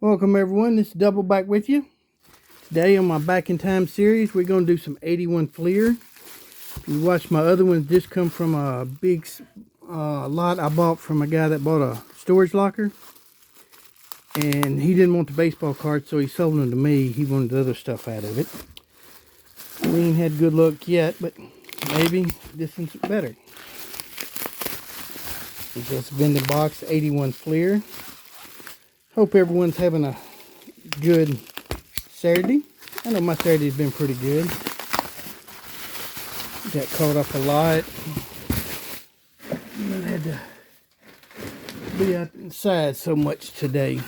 Welcome everyone, this is Double back with you. Today on my Back in Time series, we're going to do some 81 Fleer. If you watch my other ones, this come from a big lot I bought from a guy that bought a storage locker. And he didn't want the baseball cards, so he sold them to me. He wanted the other stuff out of it. We ain't had good luck yet, but maybe this one's better. It's this Vending box 81 Fleer. Hope everyone's having a good Saturday. I know my Saturday's been pretty good. Got caught up a lot. I had to be out inside so much today.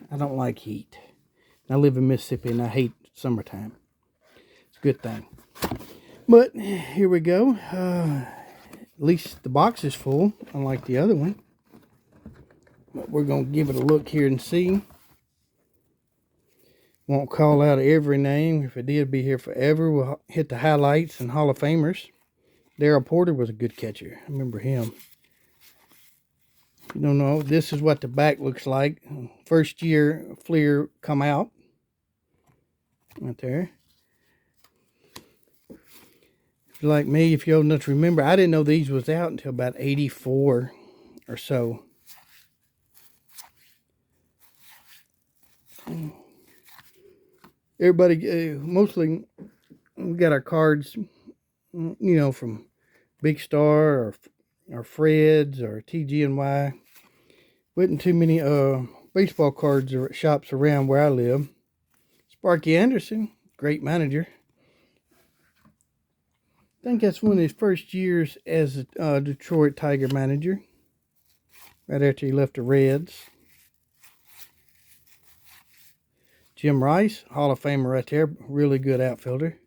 I don't like heat. I live in Mississippi and I hate summertime. It's a good thing. But here we go. At least the box is full, unlike the other one. But we're going to give it a look here and see. Won't call out every name. If it did, be here forever. We'll hit the highlights and Hall of Famers. Daryl Porter was a good catcher. I remember him. If you don't know, this is what the back looks like. First year Fleer come out. Right there. If you're like me, if you're old enough to remember, I didn't know these was out until about 84 or so. Everybody, mostly, we got our cards, you know, from Big Star or Fred's or TG&Y. Wasn't too many baseball cards or shops around where I live. Sparky Anderson, great manager. I think that's one of his first years as a Detroit Tiger manager. Right after he left the Reds. Jim Rice, Hall of Famer right there. Really good outfielder.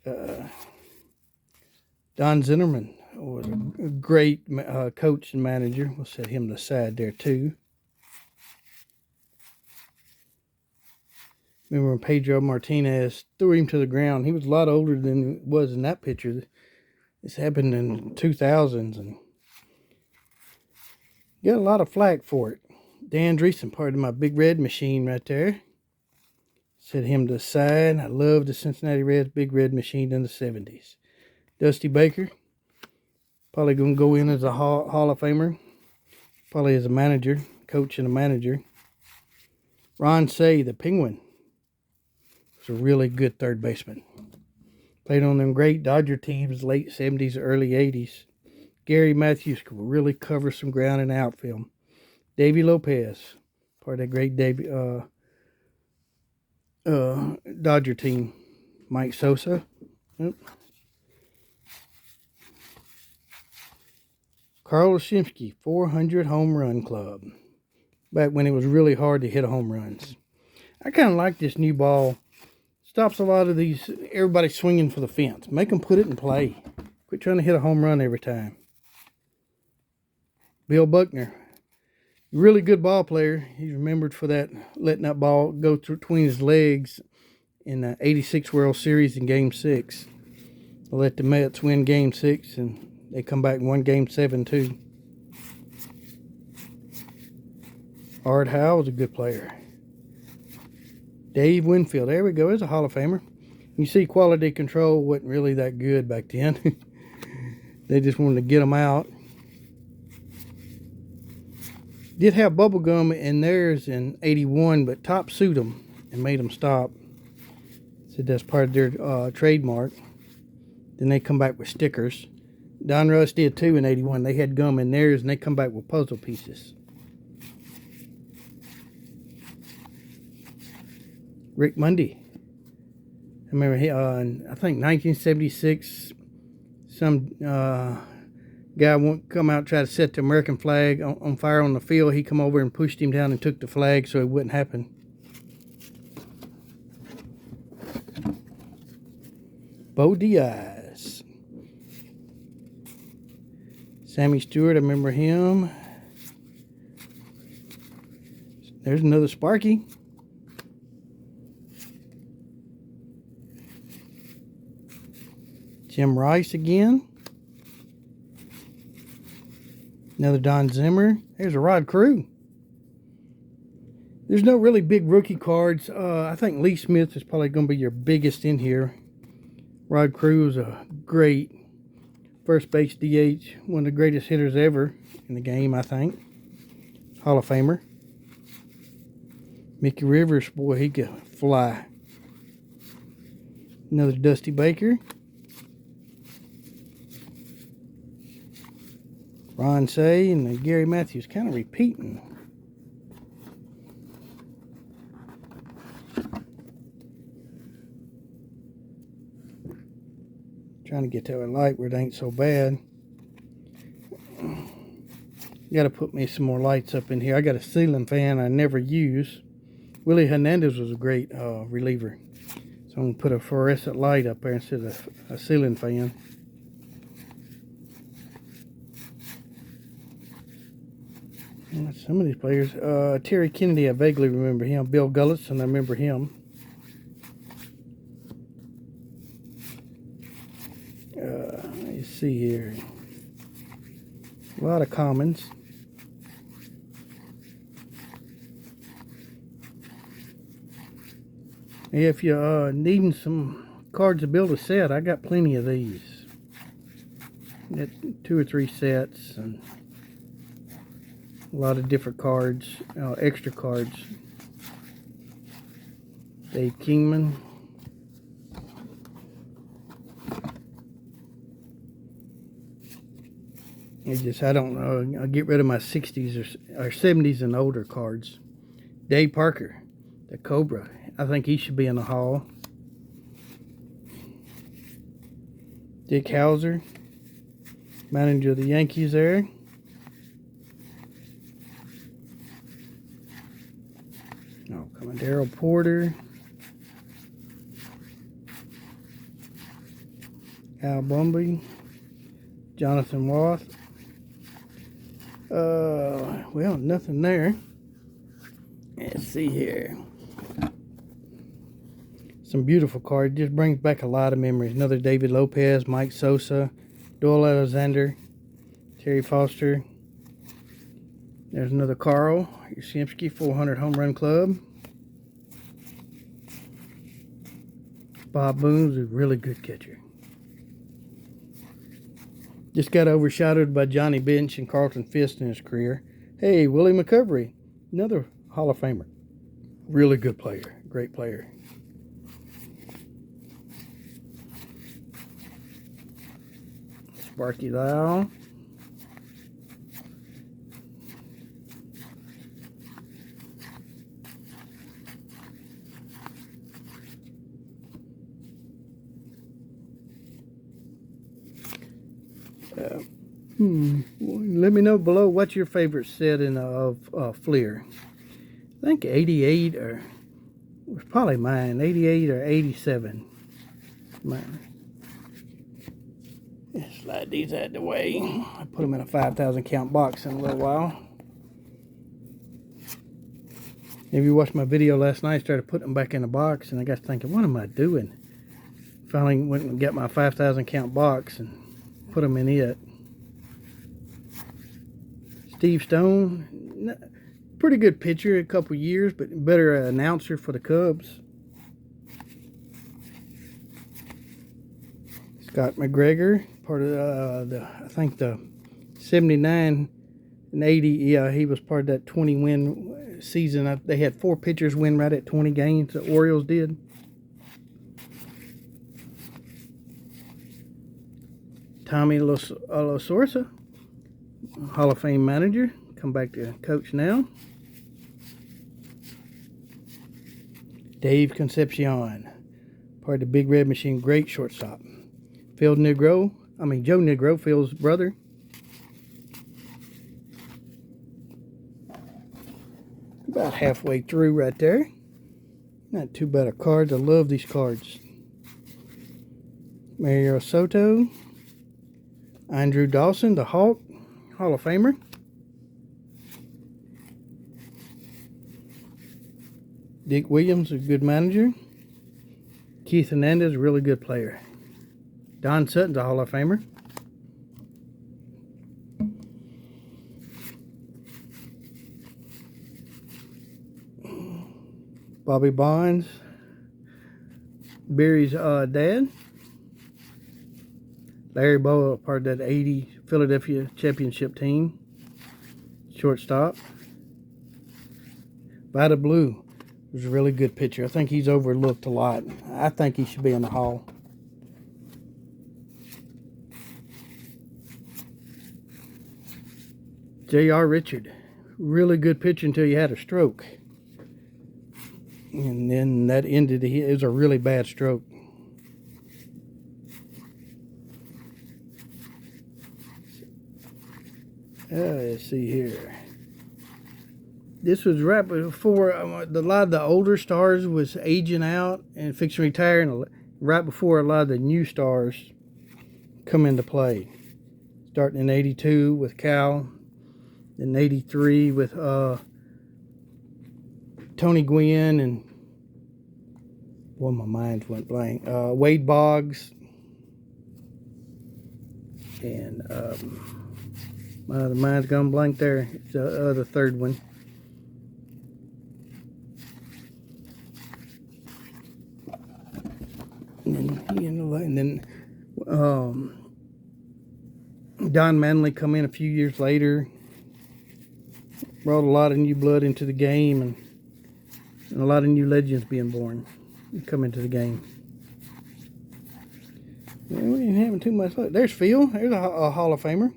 Don Zinnerman was a great coach and manager. We'll set him aside there too. Remember when Pedro Martinez threw him to the ground? He was a lot older than he was in that picture. This happened in 2000s and got a lot of flack for it. Dan Dreesen, part of my Big Red Machine right there. Set him to the side. I love the Cincinnati Reds Big Red Machine in the 70s. Dusty Baker, probably going to go in as a Hall of Famer. Probably as a manager, coach and a manager. Ron Say, the Penguin, was a really good third baseman. Played on them great Dodger teams, late 70s, early 80s. Gary Matthews could really cover some ground in the outfield. Davey Lopez, part of that great Dodger team. Mike Sosa. Yep. Carl Yastrzemski, 400 home run club. Back when it was really hard to hit home runs. I kind of like this new ball. Stops a lot of these, everybody swinging for the fence. Make them put it in play. Quit trying to hit a home run every time. Bill Buckner. Really good ball player. He's remembered for that, letting that ball go through between his legs in the 86 World Series in Game 6. They let the Mets win Game 6, and they come back and won Game 7 too. Art Howe was a good player. Dave Winfield. There we go. There's a Hall of Famer. You see, quality control wasn't really that good back then. They just wanted to get them out. Did have bubble gum in theirs in 81, but Top sued them and made them stop. Said that's part of their trademark. Then they come back with stickers. Don Russ did too in 81. They had gum in theirs and they come back with puzzle pieces. Rick Mundy. I remember I think 1976, some guy won't come out and try to set the American flag on fire on the field. He come over and pushed him down and took the flag so it wouldn't happen. Bo Diaz. Sammy Stewart, I remember him. There's another Sparky. Jim Rice again. Another Don Zimmer. There's a Rod Crew. There's no really big rookie cards. I think Lee Smith is probably going to be your biggest in here. Rod Crew is a great first base DH. One of the greatest hitters ever in the game, I think. Hall of Famer. Mickey Rivers, boy, he could fly. Another Dusty Baker. Ron Say and Gary Matthews kind of repeating. Trying to get to a light where it ain't so bad. Got to put me some more lights up in here. I got a ceiling fan I never use. Willie Hernandez was a great reliever. So I'm going to put a fluorescent light up there instead of a ceiling fan. Some of these players. Terry Kennedy, I vaguely remember him. Bill Gulletson, I remember him. Let's see here. A lot of commons. If you're needing some cards to build a set, I got plenty of these. Got 2 or 3 sets and a lot of different cards, extra cards. Dave Kingman. I don't know. I'll get rid of my 60s or 70s and older cards. Dave Parker, the Cobra. I think he should be in the Hall. Dick Hauser, manager of the Yankees there. Oh, come on. Darryl Porter. Al Bumby. Jonathan Roth. Well, nothing there. Let's see here. Some beautiful cards. Just brings back a lot of memories. Another David Lopez, Mike Sosa, Doyle Alexander, Terry Foster. There's another Carl Yastrzemski, 400 home run club. Bob Boone's a really good catcher. Just got overshadowed by Johnny Bench and Carlton Fisk in his career. Hey, Willie McCovery, another Hall of Famer. Really good player. Great player. Sparky Lau. Let me know below what's your favorite set of Fleer. I think 88 or was probably mine. 88 or 87. Mine. Slide these out of the way. I put them in a 5,000 count box in a little while. If you watched my video last night, I started putting them back in the box, and I got thinking, what am I doing? Finally went and got my 5,000 count box and put them in it. Steve Stone, pretty good pitcher, a couple years, but better announcer for the Cubs. Scott McGregor, part of I think the 79 and 80. Yeah, he was part of that 20-win season. They had 4 pitchers win right at 20 games. The Orioles did. Tommy Lasorsa, Hall of Fame manager, come back to coach now. Dave Concepcion, part of the Big Red Machine, great shortstop. Joe Negro, Phil's brother. About halfway through right there. Not too bad of cards. I love these cards. Mario Soto. Andrew Dawson, the Hawk, Hall of Famer. Dick Williams, a good manager. Keith Hernandez, a really good player. Don Sutton's a Hall of Famer. Bobby Bonds, Barry's dad. Larry Bowa, part of that 80 Philadelphia championship team. Shortstop. Vita Blue was a really good pitcher. I think he's overlooked a lot. I think he should be in the Hall. J.R. Richard, really good pitcher until he had a stroke. And then that ended, it was a really bad stroke. Let's see here. This was right before a lot of the older stars was aging out and fixing to retire, and right before a lot of the new stars come into play. Starting in 82 with Cal, in 83 with Tony Gwynn, and boy, my mind went blank. Wade Boggs, and the mind's gone blank there. It's the third one. And then Don Manley come in a few years later, brought a lot of new blood into the game, and a lot of new legends being born come into the game. We ain't having too much luck. There's Phil. There's a Hall of Famer.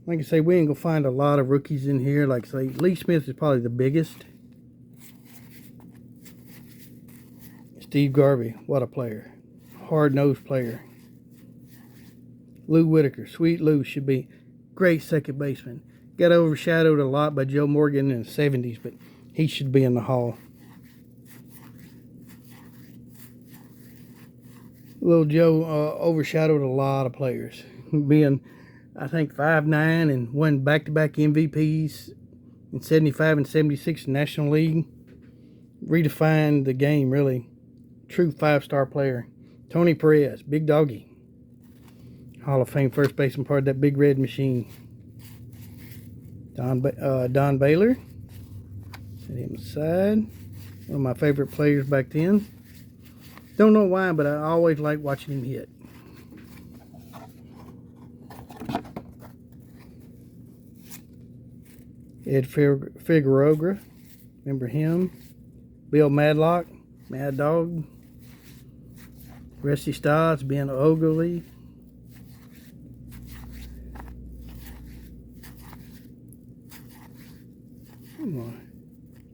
Like I say, we ain't gonna find a lot of rookies in here. Like I say, Lee Smith is probably the biggest. Steve Garvey, what a player. Hard-nosed player. Lou Whitaker, sweet Lou, should be great second baseman. Got overshadowed a lot by Joe Morgan in the 70s, but he should be in the Hall. Little Joe overshadowed a lot of players. Being, I think, 5'9" and won back-to-back MVPs in 75 and 76 National League. Redefined the game, really. True five-star player. Tony Perez, Big Doggy. Hall of Fame first baseman, part of that Big Red Machine. Don Baylor. Set him aside. One of my favorite players back then. Don't know why, but I always liked watching him hit. Ed Figueroa. Remember him? Bill Madlock. Mad Dog. Rusty Stotts, Ben Ogley.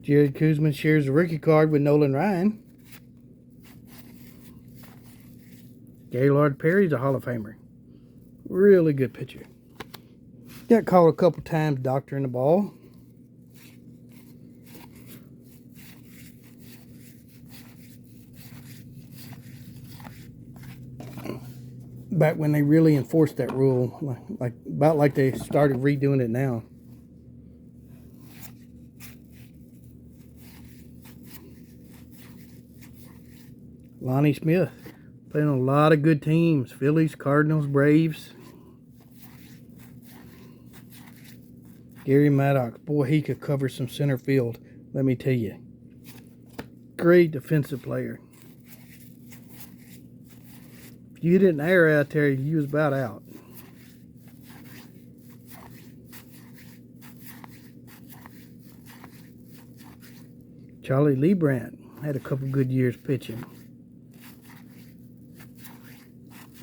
Jared Kuzman shares a rookie card with Nolan Ryan. Gaylord Perry's a Hall of Famer. Really good pitcher. Got caught a couple times doctoring the ball. Back when they really enforced that rule, about like they started redoing it now. Lonnie Smith, playing on a lot of good teams. Phillies, Cardinals, Braves. Gary Maddox, boy, he could cover some center field, let me tell you. Great defensive player. If you didn't air out there, you was about out. Charlie Leibrandt had a couple good years pitching.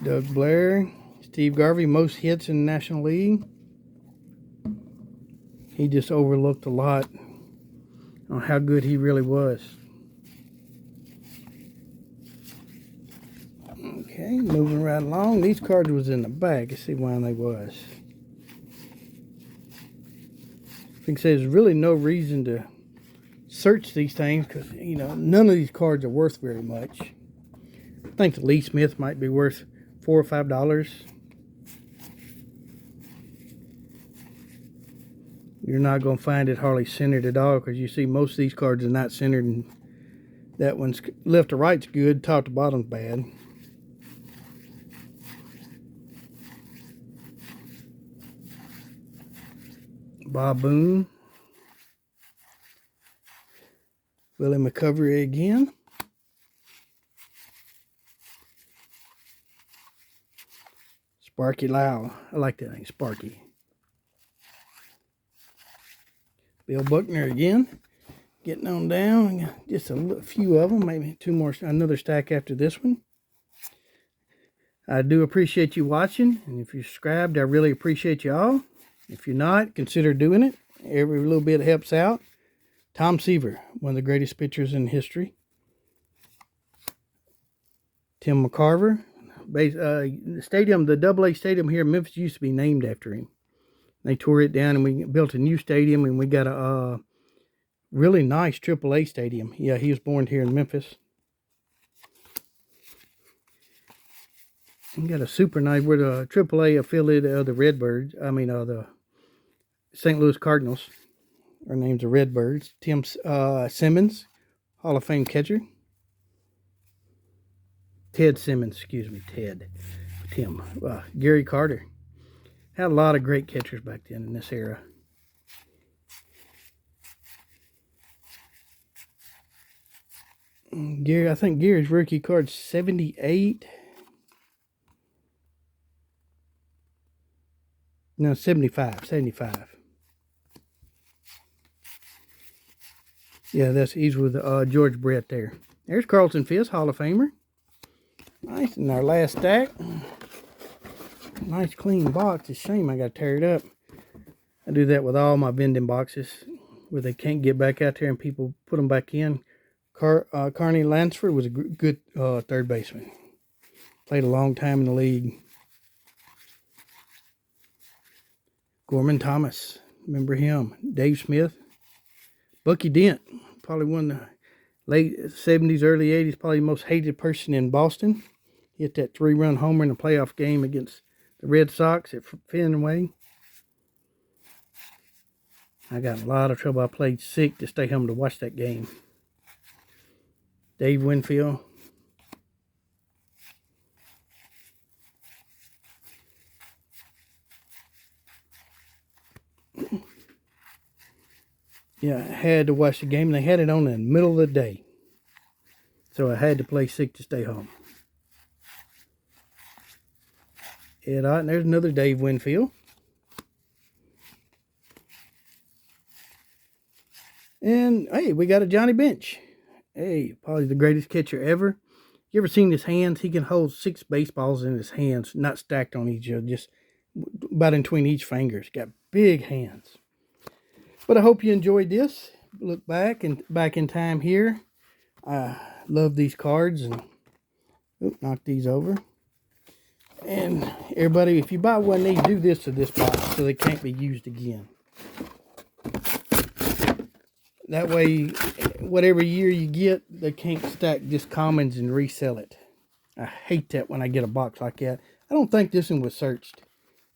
Doug Blair, Steve Garvey, most hits in the National League. He just overlooked a lot on how good he really was. Okay, moving right along. These cards was in the back. Let's see why they was. I think there's really no reason to search these things because, you know, none of these cards are worth very much. I think the Lee Smith might be worth $4 or $5. You're not going to find it hardly centered at all because you see most of these cards are not centered, and that one's left to right's good, top to bottom's bad. Bob Boone. Willie McCovery again. Sparky Lau. I like that thing, Sparky. Bill Buckner again. Getting on down. Just a few of them. Maybe two more. Another stack after this one. I do appreciate you watching. And if you're subscribed, I really appreciate you all. If you're not, consider doing it. Every little bit helps out. Tom Seaver, one of the greatest pitchers in history. Tim McCarver. The stadium, the AA stadium here in Memphis used to be named after him. They tore it down and we built a new stadium, and we got a really nice AAA stadium. Yeah, he was born here in Memphis. We got a super nice, we're the AAA affiliate of the Redbirds. The St. Louis Cardinals. Our name's the Redbirds. Tim Simmons, Hall of Fame catcher. Ted Simmons, excuse me, Ted. Tim. Gary Carter. Had a lot of great catchers back then in this era. Gary, I think Gary's rookie card 78. No, 75. 75. Yeah, he's with George Brett there. There's Carlton Fisk, Hall of Famer. Nice. In our last stack. Nice clean box. It's a shame I got to tear it up. I do that with all my vending boxes where they can't get back out there and people put them back in. Carney Lansford was a good third baseman. Played a long time in the league. Gorman Thomas. Remember him. Dave Smith. Bucky Dent. Probably one of the late 70s, early 80s. Probably the most hated person in Boston. Hit that 3-run homer in a playoff game against the Red Sox at Fenway. I got in a lot of trouble. I played sick to stay home to watch that game. Dave Winfield. Yeah, I had to watch the game. They had it on in the middle of the day. So I had to play sick to stay home. And there's another Dave Winfield. And, hey, we got a Johnny Bench. Hey, probably the greatest catcher ever. You ever seen his hands? He can hold 6 baseballs in his hands, not stacked on each other, just about in between each finger. He's got big hands. But I hope you enjoyed this. Look back in time here. I love these cards. And knock these over. And everybody, if you buy one of these, do this to this box so they can't be used again. That way, whatever year you get, they can't stack just commons and resell it. I hate that when I get a box like that. I don't think this one was searched.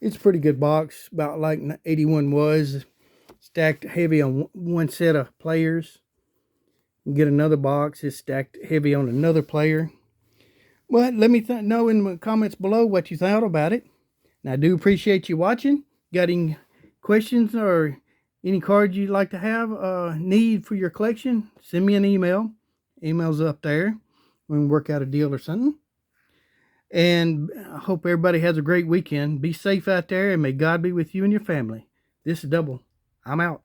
It's a pretty good box, about like 81 was. Stacked heavy on one set of players. You get another box, it's stacked heavy on another player. Well, let me know in the comments below what you thought about it. And I do appreciate you watching. Got any questions or any cards you'd like to have, need for your collection? Send me an email. Email's up there. We can work out a deal or something. And I hope everybody has a great weekend. Be safe out there, and may God be with you and your family. This is Double. I'm out.